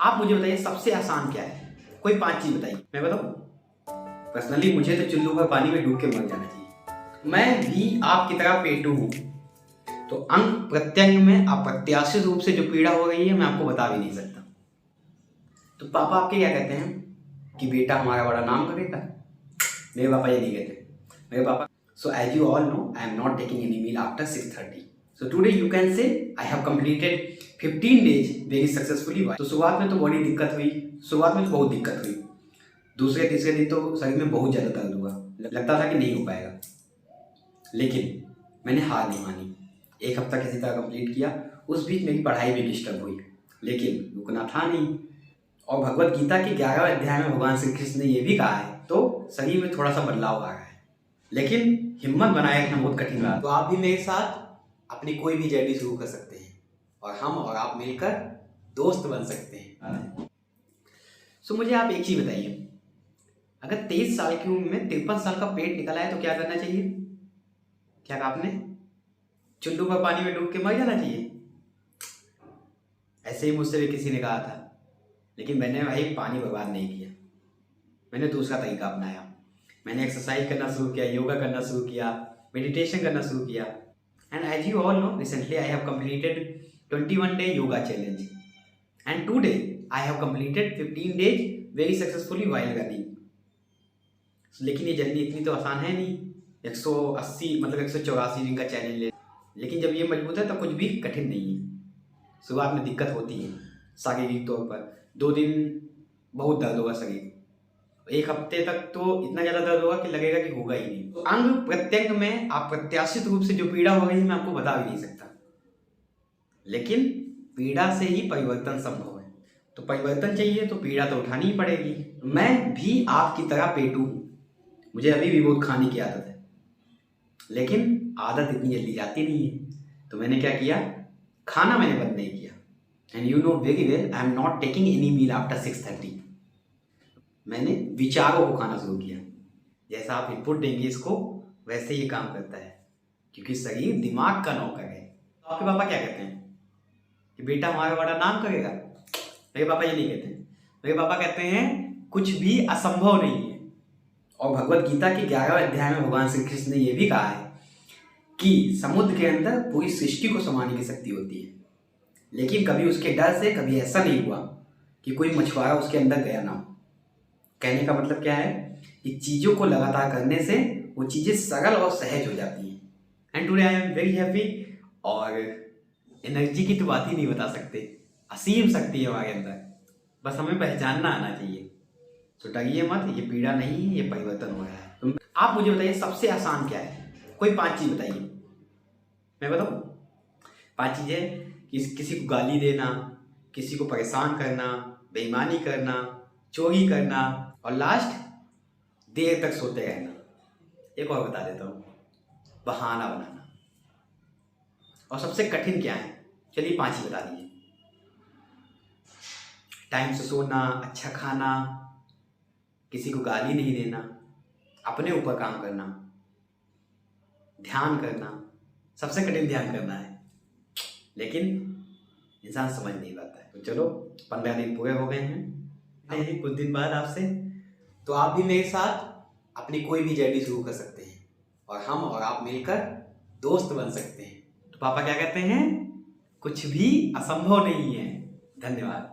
आप मुझे बताइए सबसे आसान क्या है? कोई 5 चीज बताइए, मैं बताऊं। पर्सनली मुझे तो चुल्लू भर पानी में डूब के मर जाना चाहिए। मैं भी आपकी तरह पेटू हूं, तो अंग प्रत्यंग में अप्रत्याशित रूप से जो पीड़ा हो रही है मैं आपको बता भी नहीं सकता। तो पापा आपके क्या कहते हैं कि बेटा हमारा बड़ा नाम करेगा। मेरे पापा ये नहीं कहते। मेरे पापा, so as you all know, I am not taking any meal after 6:30. So today you can say I have completed 15 days very successfully. तो शुरुआत में तो बड़ी दिक्कत हुई, शुरुआत में तो बहुत दिक्कत हुई। दूसरे तीसरे दिन तो शरीर में बहुत ज़्यादा दर्द हुआ, लगता था कि नहीं हो पाएगा, लेकिन मैंने हार नहीं मानी। एक हफ्ता किसी तरह कंप्लीट किया। उस बीच मेरी पढ़ाई भी डिस्टर्ब हुई, लेकिन रुकना था नहीं। और भगवत गीता के 11वें अध्याय में भगवान श्री कृष्ण ने यह भी कहा है, तो शरीर में थोड़ा सा बदलाव आ रहा है, लेकिन हिम्मत बनाए रखना बहुत कठिन रहा। तो आप भी मेरे साथ अपनी कोई भी जर्नी शुरू कर सकते हैं और हम और आप मिलकर दोस्त बन सकते हैं। सो मुझे आप एक चीज बताइए, अगर 23 साल की उम्र में 53 साल का पेट निकला है तो क्या करना चाहिए? क्या कहा आपने? चुल्लू पर पानी में डूब के मर जाना चाहिए। ऐसे ही मुझसे भी किसी ने कहा था, लेकिन मैंने भाई पानी बर्बाद नहीं किया। मैंने दूसरा तरीका अपनाया। मैंने एक्सरसाइज करना शुरू किया, योगा करना शुरू किया, मेडिटेशन करना शुरू किया। And as you all know, recently I have completed 21 day yoga challenge and today I have completed 15 days very successfully while running. लेकिन ये जर्नी इतनी तो आसान है नहीं। 180 मतलब 184 दिन का चैलेंज है, लेकिन जब ये मजबूत है तो कुछ भी कठिन नहीं है। शुरुआत में दिक्कत होती है शारीरिक तौर पर। 2 दिन बहुत दर्द होगा शरीर, एक हफ्ते तक तो इतना ज़्यादा दर्द होगा कि लगेगा कि होगा ही नहीं। तो अंग प्रत्यंग में अप्रत्याशित रूप से जो पीड़ा हो रही है मैं आपको बता भी नहीं सकता, लेकिन पीड़ा से ही परिवर्तन संभव है। तो परिवर्तन चाहिए तो पीड़ा तो उठानी ही पड़ेगी। मैं भी आपकी तरह पेटू हूँ, मुझे अभी भी बहुत खाने की आदत है, लेकिन आदत इतनी जल्दी जाती नहीं है। तो मैंने क्या किया, खाना मैंने बंद नहीं किया। And you know very well I am not taking any meal after 6:30। मैंने विचारों को खाना शुरू किया। जैसा आप इनपुट देंगे इसको, वैसे ये काम करता है, क्योंकि शरीर दिमाग का नौकर है। तो आपके पापा क्या कहते हैं कि बेटा हमारा बड़ा नाम करेगा। मेरे पापा ये नहीं कहते। मेरे पापा कहते हैं कुछ भी असंभव नहीं है। और भगवत गीता के 11वें अध्याय में भगवान श्री कृष्ण ने यह भी कहा है कि समुद्र के अंदर पूरी सृष्टि को समाने की शक्ति होती है, लेकिन कभी उसके डर से कभी ऐसा नहीं हुआ कि कोई मछुआरा उसके अंदर गया ना हो। कहने का मतलब क्या है कि चीज़ों को लगातार करने से वो चीज़ें सरल और सहज हो जाती हैं। And today I am very happy. और एनर्जी की तो बात ही नहीं बता सकते, असीम शक्ति है हमारे अंदर, बस हमें पहचानना आना चाहिए। तो डरिए मत, ये पीड़ा नहीं है, ये परिवर्तन हो रहा है। तो आप मुझे बताइए सबसे आसान क्या है? कोई 5 चीज़ बताइए, मैं बताऊँ। 5 चीज़ें, किसी को गाली देना, किसी को परेशान करना, बेईमानी करना, चोरी करना, और लास्ट देर तक सोते रहना। एक और बता देता हूँ, बहाना बनाना। और सबसे कठिन क्या है? चलिए 5 ही बता दीजिए। टाइम से सोना, अच्छा खाना, किसी को गाली नहीं देना, अपने ऊपर काम करना, ध्यान करना। सबसे कठिन ध्यान करना है, लेकिन इंसान समझ नहीं पाता है। तो चलो 15 दिन पूरे हो गए हैं, कुछ दिन बाद आपसे। तो आप भी मेरे साथ अपनी कोई भी जर्नी शुरू कर सकते हैं और हम और आप मिलकर दोस्त बन सकते हैं। तो पापा क्या कहते हैं, कुछ भी असंभव नहीं है। धन्यवाद।